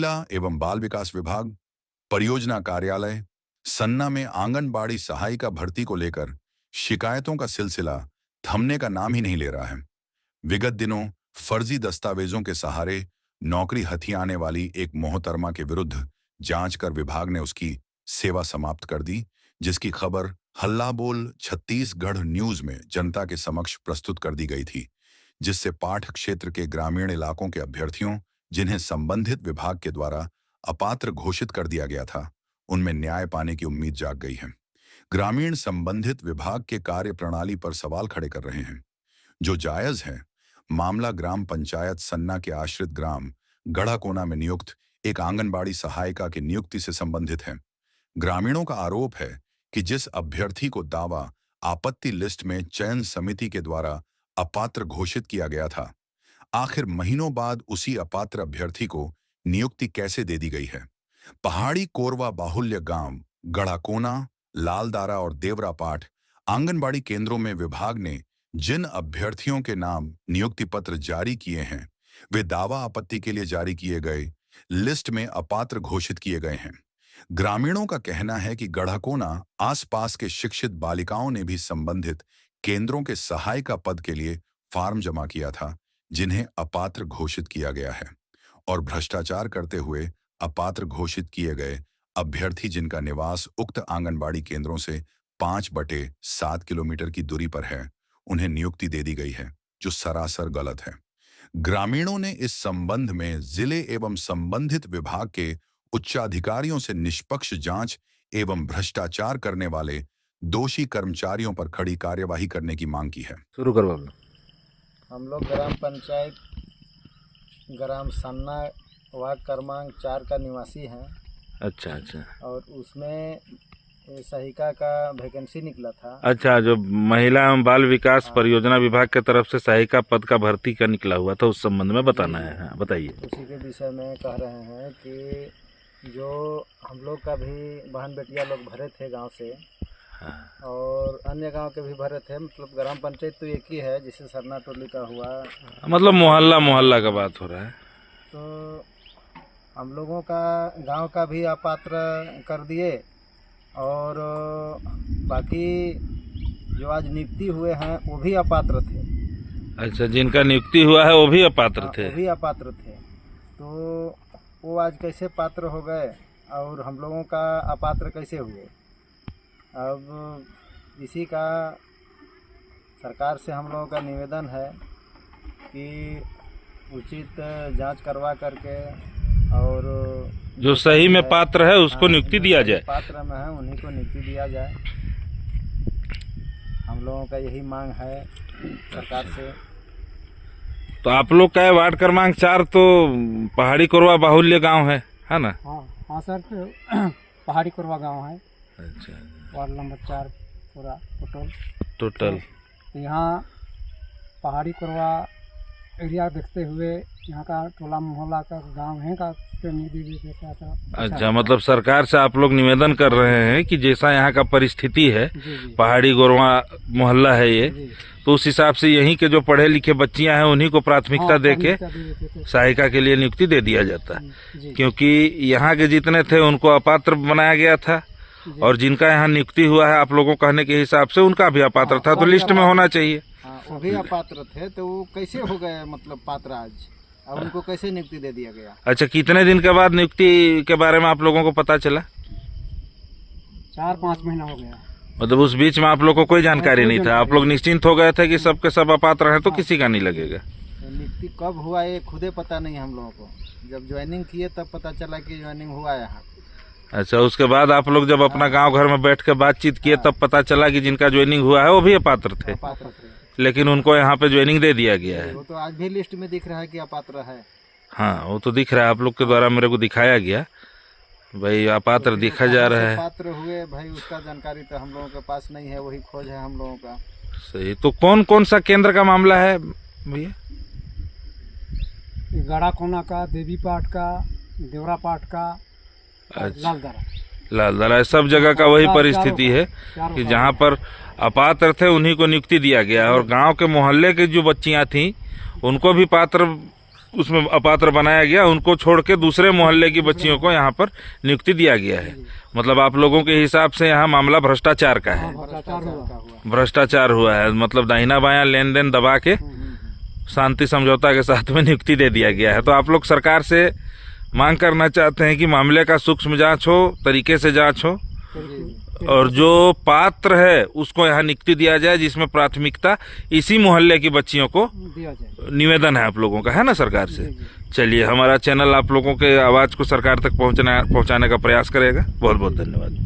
महिला एवं बाल विकास विभाग, परियोजना कार्यालय सन्ना में आंगनबाड़ी सहायिका भर्ती को लेकर शिकायतों का सिलसिला थमने का नाम ही नहीं ले रहा है। विगत दिनों फर्जी दस्तावेजों के सहारे नौकरी हथियाने वाली एक मोहतरमा के विरुद्ध जांच कर विभाग ने उसकी सेवा समाप्त कर दी, जिसकी खबर हल्ला बोल छत्तीसगढ़ न्यूज में जनता के समक्ष प्रस्तुत कर दी गई थी, जिससे पाठ क्षेत्र के ग्रामीण इलाकों के अभ्यर्थियों, जिन्हें संबंधित विभाग के द्वारा अपात्र घोषित कर दिया गया था, उनमें न्याय पाने की उम्मीद जाग गई है। ग्रामीण संबंधित विभाग के कार्य प्रणाली पर सवाल खड़े कर रहे हैं, जो जायज है। मामला ग्राम पंचायत सन्ना के आश्रित ग्राम गढ़ाकोना में नियुक्त एक आंगनबाड़ी सहायिका की नियुक्ति से संबंधित है। ग्रामीणों का आरोप है कि जिस अभ्यर्थी को दावा आपत्ति लिस्ट में चयन समिति के द्वारा अपात्र घोषित किया गया था, आखिर महीनों बाद उसी अपात्र अभ्यर्थी को नियुक्ति कैसे दे दी गई है। पहाड़ी कोरवा बाहुल्य गांव गढ़ाकोना, लालदारा और देवरापाठ आंगनबाड़ी केंद्रों में विभाग ने जिन अभ्यर्थियों के नाम नियुक्ति पत्र जारी किए हैं, वे दावा आपत्ति के लिए जारी किए गए लिस्ट में अपात्र घोषित किए गए हैं। ग्रामीणों का कहना है कि गढ़ाकोना आसपास के शिक्षित बालिकाओं ने भी संबंधित केंद्रों के सहायिका पद के लिए फॉर्म जमा किया था, जिन्हें अपात्र घोषित किया गया है, और भ्रष्टाचार करते हुए अपात्र घोषित किए गए अभ्यर्थी, जिनका निवास उक्त आंगनबाड़ी केंद्रों से 5/7 किलोमीटर की दूरी पर है, उन्हें नियुक्ति दे दी गई है, जो सरासर गलत है। ग्रामीणों ने इस संबंध में जिले एवं संबंधित विभाग के उच्चाधिकारियों से निष्पक्ष जांच एवं भ्रष्टाचार करने वाले दोषी कर्मचारियों पर कड़ी कार्यवाही करने की मांग की है। शुरू करवा। हम लोग ग्राम पंचायत ग्राम सन्ना वार्ड क्रमांक 4 का निवासी हैं। अच्छा। और उसमें सहायिका का वैकेंसी निकला था। अच्छा, जो महिला एवं बाल विकास परियोजना विभाग के तरफ से सहायिका पद का भर्ती का निकला हुआ था, उस संबंध में बताना है। हाँ, बताइए। उसी के विषय में कह रहे हैं कि जो हम लोग का भी बहन बेटियां लोग भरे थे गांव से, और अन्य गांव के भी भरे थे। मतलब ग्राम पंचायत तो एक ही है, जिसे सरना टोली का हुआ, मतलब मोहल्ला का बात हो रहा है। तो हम लोगों का गांव का भी अपात्र कर दिए, और बाकी जो आज नियुक्ति हुए हैं वो भी अपात्र थे। अच्छा, जिनका नियुक्ति हुआ है वो भी अपात्र थे? वो भी अपात्र थे। तो वो आज कैसे पात्र हो गए और हम लोगों का अपात्र कैसे हुए? अब इसी का सरकार से हम लोगों का निवेदन है कि उचित जांच करवा करके, और जो सही में पात्र है उसको नियुक्ति दिया जाए। पात्र में है उन्हीं को नियुक्ति दिया जाए। हम लोगों का यही मांग है सरकार से। तो आप लोग का वार्ड क्रमांक 4 तो पहाड़ी कोरवा बाहुल्य गांव है ना? हाँ सर, तो पहाड़ी कोरवा गांव है। अच्छा, वार्ड नंबर 4 पूरा टोटल। तो यहाँ पहाड़ी कोरवा एरिया देखते हुए यहाँ का टोला मोहल्ला का गांव है का देता था। अच्छा, मतलब सरकार से आप लोग निवेदन कर रहे हैं कि जैसा यहाँ का परिस्थिति है, पहाड़ी गोरवा मोहल्ला है ये, तो उस हिसाब से यहीं के जो पढ़े लिखे बच्चियां हैं उन्हीं को प्राथमिकता देके सहायिका के लिए नियुक्ति दे दिया जाता है, क्योंकि यहाँ के जितने थे उनको अपात्र बनाया गया था, और जिनका यहाँ नियुक्ति हुआ है आप लोगों कहने के हिसाब से उनका भी अपात्र था, तो लिस्ट में होना चाहिए। वो भी अपात्र थे, तो वो कैसे हो गए मतलब पात्र आज, और उनको कैसे नियुक्ति दे दिया गया? अच्छा, कितने दिन के बाद नियुक्ति के बारे में आप लोगों को पता चला? 4-5 महीना हो गया। मतलब उस बीच में आप लोग को कोई जानकारी नहीं था? आप लोग निश्चिंत हो गए थे कि सबके सब अपात्र हैं, तो किसी का नहीं लगेगा? नियुक्ति कब हुआ ये खुदे पता नहीं हम लोगों को। जब ज्वाइनिंग किए तब पता चला कि ज्वाइनिंग हुआ यहाँ। अच्छा, उसके बाद आप लोग जब अपना गांव घर में बैठ के बातचीत किए तब पता चला कि जिनका ज्वाइनिंग हुआ है वो भी अपात्र थे, लेकिन उनको यहाँ पे ज्वाइनिंग दे दिया गया है। वो तो आज भी लिस्ट में दिख रहा है कि अपात्र है। हाँ, वो तो दिख रहा है, आप लोग के द्वारा मेरे को दिखाया गया भाई, अपात्र दिखा जा रहा है। पात्र हुए भाई, उसका जानकारी तो हम लोगों के पास नहीं है, वही खोज है हम लोगों का। सही। तो कौन कौन सा केंद्र का मामला है भैया? गढ़ाकोना का, देवीपाठ का, देवरापाठ का, लालदारा, सब जगह का वही परिस्थिति है कि जहाँ पर अपात्र थे उन्हीं को नियुक्ति दिया गया, और गांव के मोहल्ले की जो बच्चियां थी उनको भी पात्र उसमें अपात्र बनाया गया, उनको छोड़ के दूसरे मोहल्ले की बच्चियों को यहाँ पर नियुक्ति दिया गया है। मतलब आप लोगों के हिसाब से यहाँ मामला भ्रष्टाचार का है, भ्रष्टाचार हुआ है। मतलब दाहिना बायां लेन देन दबा के शांति समझौता के साथ में नियुक्ति दे दिया गया है। तो आप लोग सरकार से मांग करना चाहते हैं कि मामले का सूक्ष्म जांच हो, तरीके से जांच हो, और जो पात्र है उसको यहाँ नियुक्ति दिया जाए, जिसमें प्राथमिकता इसी मोहल्ले की बच्चियों को निवेदन है आप लोगों का, है ना, सरकार से। चलिए, हमारा चैनल आप लोगों के आवाज को सरकार तक पहुंचाने का प्रयास करेगा। बहुत बहुत धन्यवाद।